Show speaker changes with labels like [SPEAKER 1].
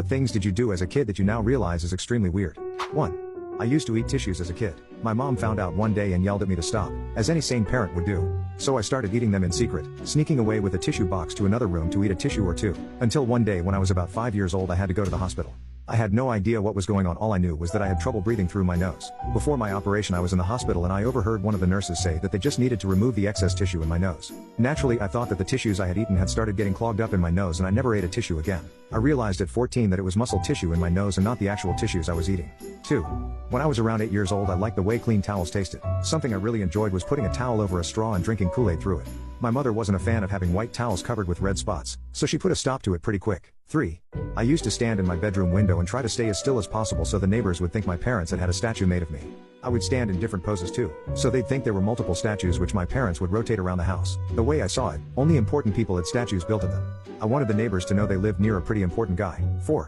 [SPEAKER 1] What things did you do as a kid that you now realize is extremely weird? 1. I used to eat tissues as a kid. My mom found out one day and yelled at me to stop, as any sane parent would do. So I started eating them in secret, sneaking away with a tissue box to another room to eat a tissue or two. Until one day when I was about 5 years old I had to go to the hospital. I had no idea what was going on. All I knew was that I had trouble breathing through my nose. Before my operation I was in the hospital and I overheard one of the nurses say that they just needed to remove the excess tissue in my nose. Naturally I thought that the tissues I had eaten had started getting clogged up in my nose and I never ate a tissue again. I realized at 14 that it was muscle tissue in my nose and not the actual tissues I was eating. 2. When I was around 8 years old I liked the way clean towels tasted. Something I really enjoyed was putting a towel over a straw and drinking Kool-Aid through it. My mother wasn't a fan of having white towels covered with red spots, so she put a stop to it pretty quick. 3. I used to stand in my bedroom window and try to stay as still as possible so the neighbors would think my parents had had a statue made of me. I would stand in different poses too, so they'd think there were multiple statues which my parents would rotate around the house. The way I saw it, only important people had statues built of them. I wanted the neighbors to know they lived near a pretty important guy. 4.